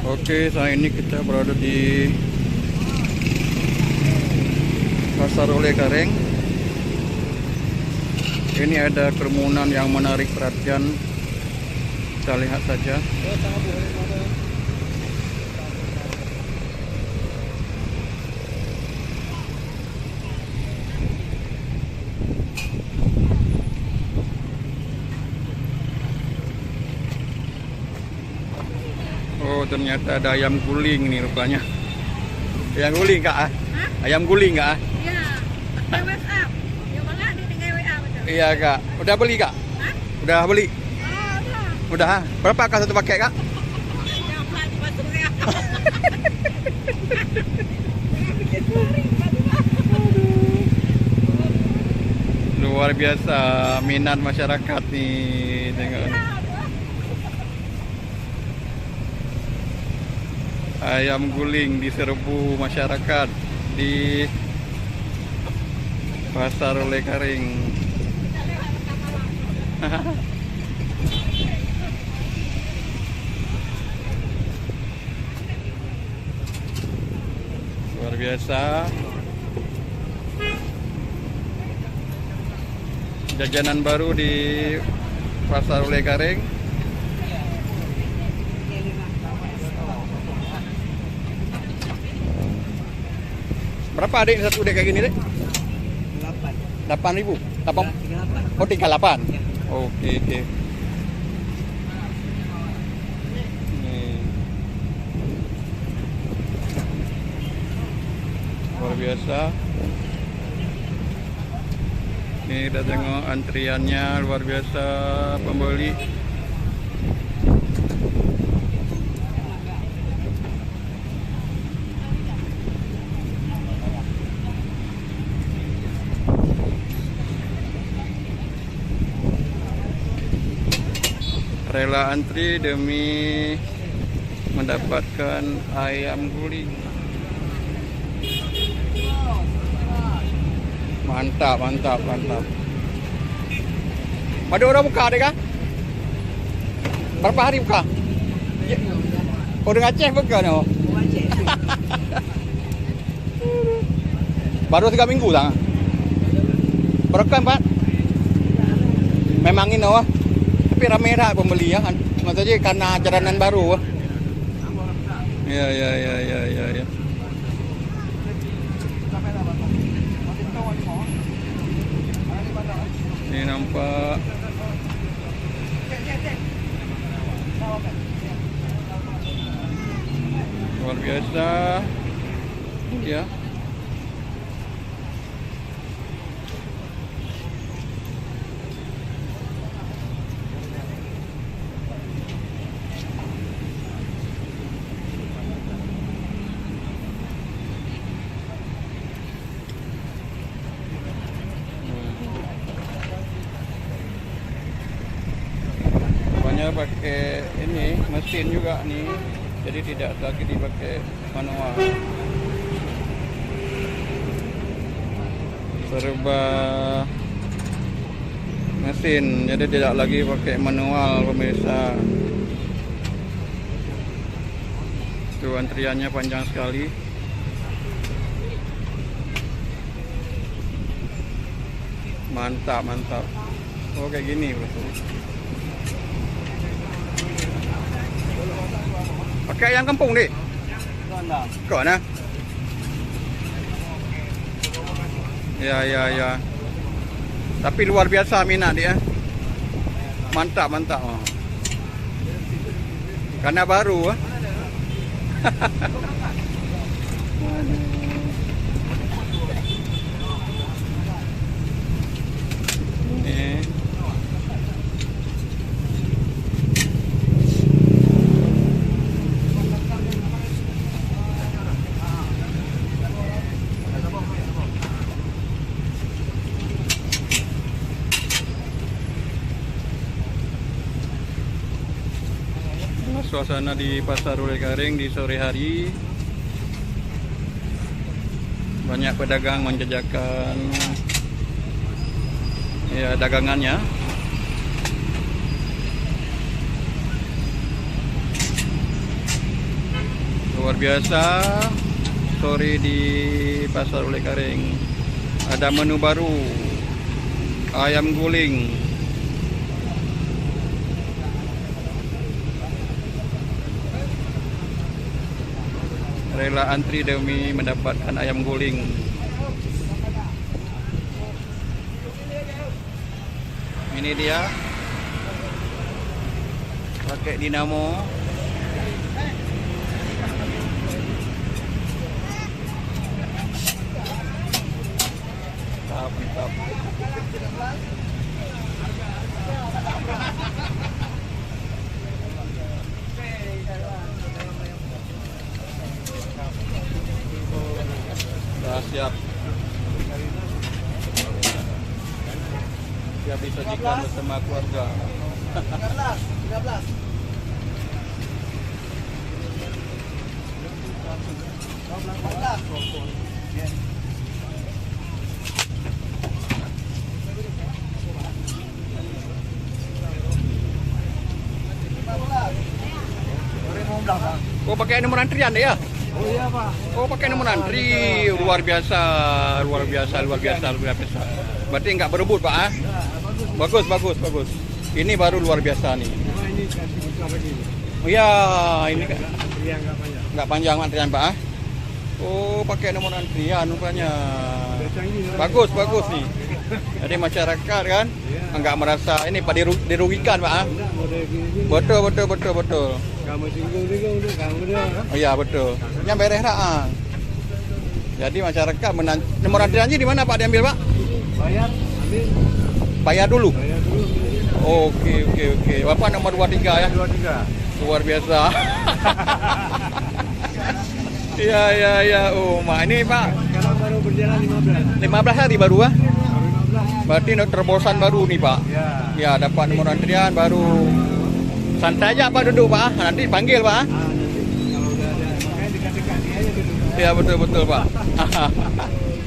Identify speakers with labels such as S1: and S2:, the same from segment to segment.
S1: Oke, saat ini kita berada di Pasar Oleh Kareng. Ini ada kerumunan yang menarik perhatian. Kita lihat saja. Oh, ternyata ada ayam guling nih rupanya. Ayam guling kak?
S2: Hah?
S1: Ayam guling kak?
S2: Iya. WhatsApp. Yang mana di dengan WA betul?
S1: Iya kak. Udah beli kak?
S2: Hah?
S1: Udah beli?
S2: Oh, udah.
S1: Udah. Berapa kak satu paket kak?
S2: Yang pelan masuk ya.
S1: Luar biasa minat masyarakat nih, tengok. Ayam guling diserbu masyarakat di Pasar Oleh Kareng. Luar biasa. Jajanan baru di Pasar Oleh Kareng. Berapa adik satu dek kayak gini dek? 8.000? 8? Oh 38? Oke oke. Nih. Luar biasa. Nih kita tengok antriannya luar biasa pembeli. Rela antri demi mendapatkan ayam guling. Mantap, mantap, mantap. Pada udah buka deh kah? Berapa hari buka? Oh dengan Aceh buka no? Baru 3 minggu lah. Berapa Pak? Memang ini wah. Tapi ramai dah pembeli ya. Maksudnya karena jalanan baru. Ya. Ini nampak luar biasa. Ya. Pakai ini mesin juga nih, jadi tidak lagi dipakai manual, serba mesin, jadi tidak lagi pakai manual pemirsa. Tuh antriannya panjang sekali. Mantap mantap. Oh kayak gini betul. Pakai ayam kampung deh. Kok nah? Ya. Tapi luar biasa minat dia. Mantap. Oh. Karena baru. Suasana di Pasar Oleh Kareng di sore hari, banyak pedagang menjajakan ya dagangannya. Luar biasa. Sore di Pasar Oleh Karing. Ada menu baru. Ayam guling. Rela antri demi mendapatkan ayam guling. Ini dia. Pakai dinamo. Mantap. Sudah siap. Siap disajikan bersama keluarga.
S3: 13.
S1: Oh, pakai nomor antrian ya?
S3: Oh iya Pak.
S1: Oh, pakai nomor antri. Luar biasa, luar biasa, luar biasa, luar biasa. Berarti nggak berebut Pak? Ah? Bagus, bagus, bagus. Ini baru luar biasa nih.
S3: Ini kasih buka begini.
S1: Oh iya, ini kan
S3: Antrian nggak banyak.
S1: nggak panjang antrian Pak? Ah? Oh, pakai nomor antrian rupanya. Bagus, bagus nih. Jadi masyarakat kan nggak merasa ini Pak dirugikan Pak? Ah?
S3: Enggak, model gini.
S1: Betul, betul, betul, betul.
S3: Kamu singgung-singgung udah kamu dia.
S1: Oh iya betul. Yang beres dah. Ah. Jadi masyarakat nomor antriannya di mana Pak diambil Pak?
S3: Bayar, ambil.
S1: Bayar dulu.
S3: Bayar dulu.
S1: Oke, oke, oke. Bapak nomor 23 ya.
S3: 23.
S1: Luar biasa. Iya, iya, iya. Oh, Mak ini Pak.
S3: Sekarang baru berjalan 15.
S1: 15 hari baru ah.
S3: Baru 15.
S1: Berarti terobosan baru nih Pak.
S3: Ya.
S1: Ya, dapat nomor antrian baru. Santai aja Pak duduk Pak. Nanti panggil Pak.
S3: Nanti kalau udah ada makanya dekat-dekat dia aja dulu.
S1: Iya, betul, betul Pak.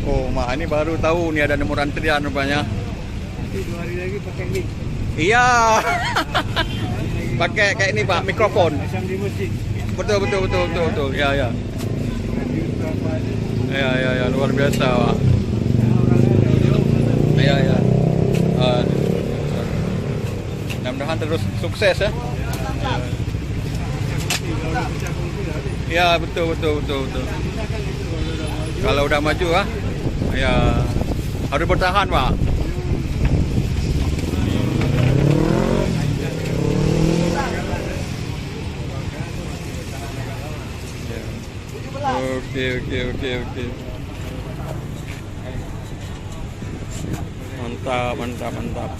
S1: Oh, Mak ini baru tahu nih ada nomor antrian rupanya.
S3: Nanti 2 hari lagi pakai mic.
S1: Iya. Pakai kayak ini Pak, mikrofon.
S3: Macam di masjid.
S1: Betul, betul, betul, betul, betul. Ya, ya.
S3: Radio berapa aja.
S1: Ya, ya, ya, luar biasa Pak.
S3: Orangnya jauh-jauh.
S1: Ya, ya. Mudah-mudahan terus sukses ya. Ya, betul, betul, betul, betul. Kalau udah maju ah, ya harus bertahan Pak. Oke, oke, oke, oke. Mantap, mantap, mantap.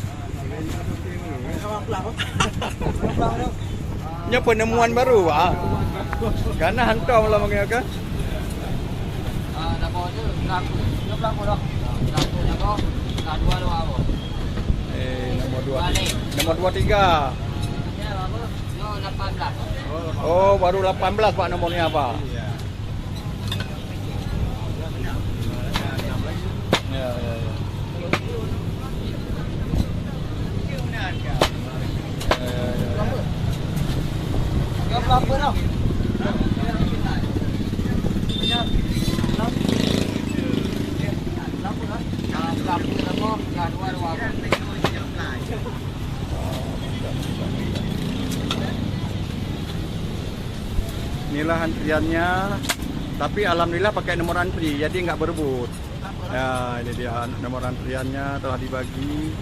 S1: Ini penemuan baru Pak. Karena hantam lah makanya kan. Nomor 23. Oh, baru 18 Pak nomornya Pak. Ya, ya, ya. Inilah antriannya, tapi alhamdulillah pakai nomor antri, jadi nggak berebut. Ya, ini dia nomor antriannya telah dibagi.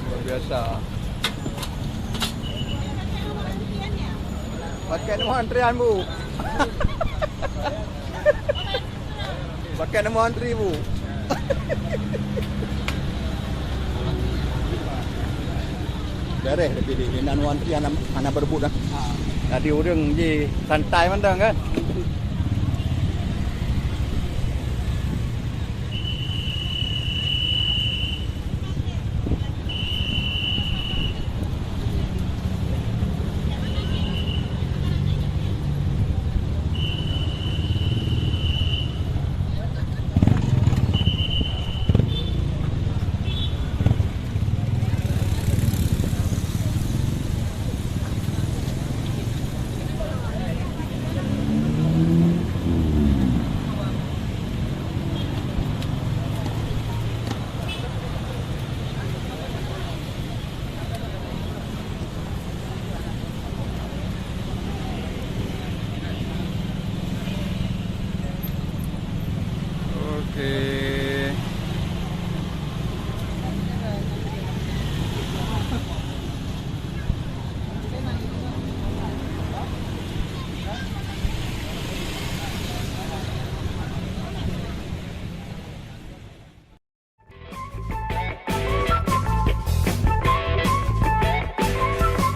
S1: Luar biasa. Pakai nomor antrian Bu. Pakai nomor antri Bu. Beres tapi di nomor antrian anak berebut dah. Tadi orang je santai mandang kan.